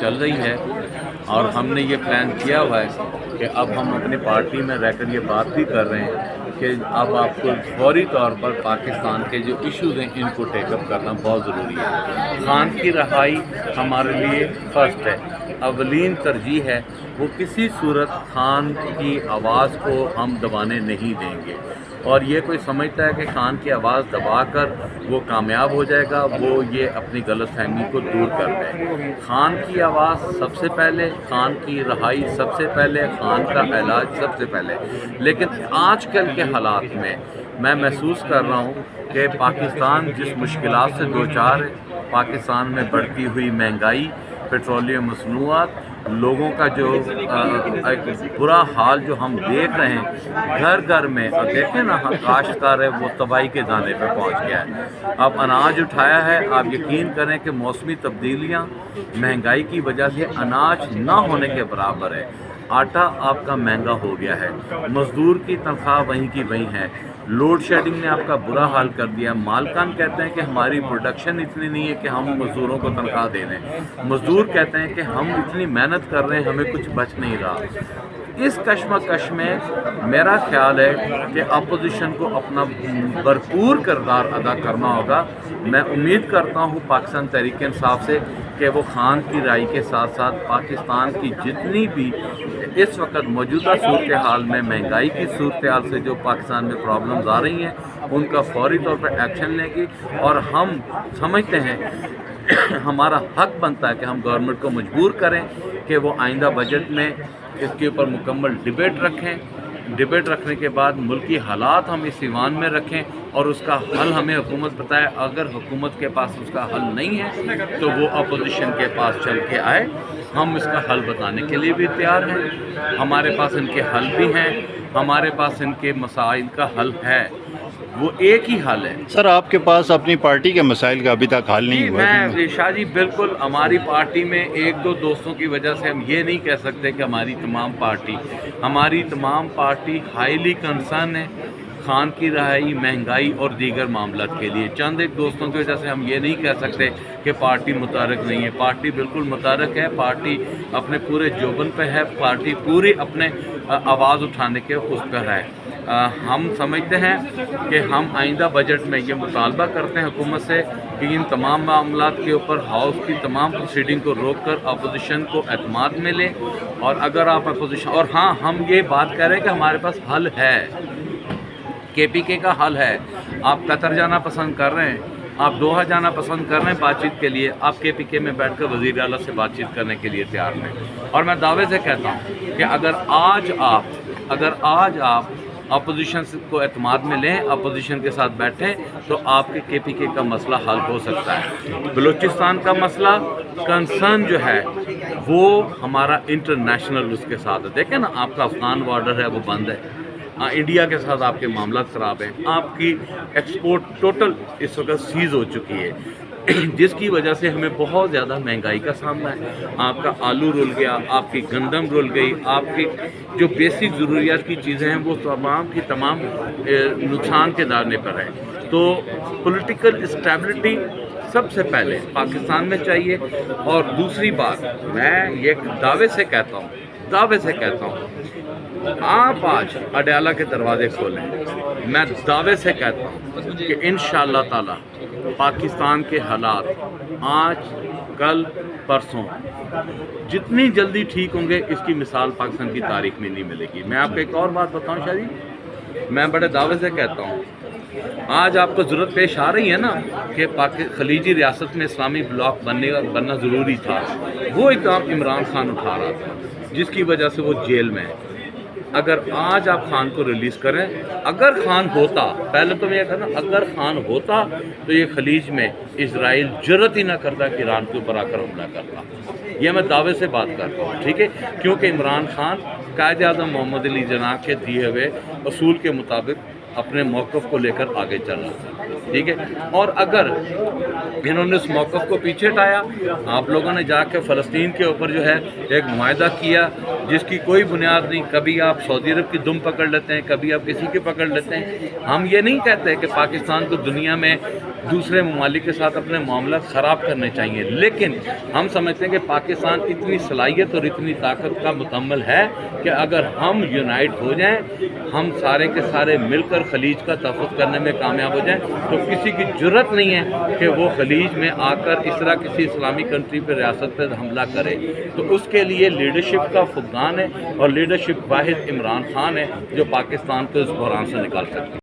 چل رہی ہے اور ہم نے یہ پلان کیا ہوا ہے کہ اب ہم اپنی پارٹی میں رہ کر یہ بات بھی کر رہے ہیں کہ اب آپ کو فوری طور پر پاکستان کے جو ایشوز ہیں ان کو ٹیک اپ کرنا بہت ضروری ہے۔ خان کی رہائی ہمارے لیے فرسٹ ہے، اولین ترجیح ہے۔ وہ کسی صورت خان کی آواز کو ہم دبانے نہیں دیں گے، اور یہ کوئی سمجھتا ہے کہ خان کی آواز دبا کر وہ کامیاب ہو جائے گا، وہ یہ اپنی غلط فہمی کو دور کر دے۔ خان کی آواز سب سے پہلے، خان کی رہائی سب سے پہلے، خان کا علاج سب سے پہلے۔ لیکن آج کل کے حالات میں میں محسوس کر رہا ہوں کہ پاکستان جس مشکلات سے دوچار ہے، پاکستان میں بڑھتی ہوئی مہنگائی، پیٹرولیم مصنوعات، لوگوں کا جو ایک برا حال جو ہم دیکھ رہے ہیں گھر گھر میں، اب دیکھیں نا کاشتکار ہے وہ تباہی کے دانے پہ پہنچ گیا ہے۔ اب اناج اٹھایا ہے، آپ یقین کریں کہ موسمی تبدیلیاں مہنگائی کی وجہ سے اناج نہ ہونے کے برابر ہے۔ آٹا آپ کا مہنگا ہو گیا ہے، مزدور کی تنخواہ وہیں کی وہیں ہے، لوڈ شیڈنگ نے آپ کا برا حال کر دیا۔ مالکان کہتے ہیں کہ ہماری پروڈکشن اتنی نہیں ہے کہ ہم مزدوروں کو تنخواہ دے دیں، مزدور کہتے ہیں کہ ہم اتنی محنت کر رہے ہیں ہمیں کچھ بچ نہیں رہا۔ اس کشمکش میں میرا خیال ہے کہ اپوزیشن کو اپنا بھرپور کردار ادا کرنا ہوگا۔ میں امید کرتا ہوں پاکستان تحریک انصاف سے کہ وہ خان کی رہائی کے ساتھ ساتھ پاکستان کی جتنی بھی اس وقت موجودہ صورتحال میں مہنگائی کی صورتحال سے جو پاکستان میں پرابلمز آ رہی ہیں ان کا فوری طور پر ایکشن لے گی، اور ہم سمجھتے ہیں ہمارا حق بنتا ہے کہ ہم گورنمنٹ کو مجبور کریں کہ وہ آئندہ بجٹ میں اس کے اوپر مکمل ڈیبیٹ رکھیں۔ ڈیبیٹ رکھنے کے بعد ملکی حالات ہم اس ایوان میں رکھیں اور اس کا حل ہمیں حکومت بتائے۔ اگر حکومت کے پاس اس کا حل نہیں ہے تو وہ اپوزیشن کے پاس چل کے آئے، ہم اس کا حل بتانے کے لیے بھی تیار ہیں۔ ہمارے پاس ان کے حل بھی ہیں، ہمارے پاس ان کے مسائل کا حل ہے، وہ ایک ہی حل ہے۔ سر آپ کے پاس اپنی پارٹی کے مسائل کا ابھی تک حل نہیں ہوا ہے؟ میں شاہ جی بالکل، ہماری پارٹی میں ایک دو دوستوں کی وجہ سے ہم یہ نہیں کہہ سکتے کہ ہماری تمام پارٹی ہائیلی کنسرن ہے خان کی رہائی، مہنگائی اور دیگر معاملات کے لیے۔ چند ایک دوستوں کی وجہ سے ہم یہ نہیں کہہ سکتے کہ پارٹی متحرک نہیں ہے۔ پارٹی بالکل متحرک ہے، پارٹی اپنے پورے جوبن پہ ہے، پارٹی پوری اپنے آواز اٹھانے کے اس پہ ہے۔ ہم سمجھتے ہیں کہ ہم آئندہ بجٹ میں یہ مطالبہ کرتے ہیں حکومت سے کہ ان تمام معاملات کے اوپر ہاؤس کی تمام پروسیڈنگ کو روک کر اپوزیشن کو اعتماد میں لیں، اور اگر آپ اپوزیشن، اور ہاں ہم یہ بات کہہ رہے ہیں کہ ہمارے پاس حل ہے، کے پی کے کا حل ہے۔ آپ قطر جانا پسند کر رہے ہیں، آپ دوحہ جانا پسند کر رہے ہیں بات چیت کے لیے، آپ کے پی کے میں بیٹھ کر وزیر اعلیٰ سے بات چیت کرنے کے لیے تیار ہیں۔ اور میں دعوے سے کہتا ہوں کہ اگر آج آپ اپوزیشن کو اعتماد میں لیں، اپوزیشن کے ساتھ بیٹھیں، تو آپ کے پی کے کا مسئلہ حل ہو سکتا ہے۔ بلوچستان کا مسئلہ کنسرن جو ہے وہ ہمارا انٹرنیشنل اس کے ساتھ ہے۔ دیکھیں نا آپ کا افغان بارڈر ہے وہ بند ہے، انڈیا کے ساتھ آپ کے معاملات خراب ہیں، آپ کی ایکسپورٹ ٹوٹل اس وقت سیز ہو چکی ہے، جس کی وجہ سے ہمیں بہت زیادہ مہنگائی کا سامنا ہے۔ آپ کا آلو رول گیا، آپ کی گندم رول گئی، آپ کی جو بیسک ضروریات کی چیزیں ہیں وہ تمام کی تمام نقصان کے دانے پر ہیں۔ تو پولیٹیکل اسٹیبلٹی سب سے پہلے پاکستان میں چاہیے، اور دوسری بات میں یہ دعوے سے کہتا ہوں آپ آج اڈیالہ کے دروازے کھولیں، میں دعوے سے کہتا ہوں کہ انشاءاللہ تعالی پاکستان کے حالات آج کل پرسوں جتنی جلدی ٹھیک ہوں گے اس کی مثال پاکستان کی تاریخ میں نہیں ملے گی۔ میں آپ کو ایک اور بات بتاؤں شاہ جی، میں بڑے دعوے سے کہتا ہوں آج آپ کو ضرورت پیش آ رہی ہے نا کہ خلیجی ریاست میں اسلامی بلاک بننا ضروری تھا، وہ اقدام عمران خان اٹھا رہا تھا جس کی وجہ سے وہ جیل میں ہے۔ اگر آج آپ خان کو ریلیز کریں، اگر خان ہوتا، پہلے تو میں یہ کہتا اگر خان ہوتا تو یہ خلیج میں اسرائیل جرأت ہی نہ کرتا کہ ایران کے اوپر آ کر حملہ کرتا۔ یہ میں دعوے سے بات کرتا ہوں، ٹھیک ہے، کیونکہ عمران خان قائد اعظم محمد علی جناح کے دیے ہوئے اصول کے مطابق اپنے موقف کو لے کر آگے چل رہا تھا، ٹھیک ہے۔ اور اگر انہوں نے اس موقف کو پیچھے ہٹایا، آپ لوگوں نے جا کے فلسطین کے اوپر جو ہے ایک معاہدہ کیا جس کی کوئی بنیاد نہیں، کبھی آپ سعودی عرب کی دم پکڑ لیتے ہیں، کبھی آپ کسی کی پکڑ لیتے ہیں۔ ہم یہ نہیں کہتے کہ پاکستان کو دنیا میں دوسرے ممالک کے ساتھ اپنے معاملات خراب کرنے چاہیے، لیکن ہم سمجھتے ہیں کہ پاکستان اتنی صلاحیت اور اتنی طاقت کا مکمل ہے کہ اگر ہم یونائٹ ہو جائیں، ہم سارے کے سارے مل کر خلیج کا تحفظ کرنے میں کامیاب ہو جائیں، تو کسی کی جرت نہیں ہے کہ وہ خلیج میں آ کر اس طرح کسی اسلامی کنٹری پہ ریاست پہ حملہ کرے۔ تو اس کے لیے لیڈرشپ کا فقدان ہے، اور لیڈرشپ واحد عمران خان ہے جو پاکستان کو اس بحران سے نکال سکتے ہیں۔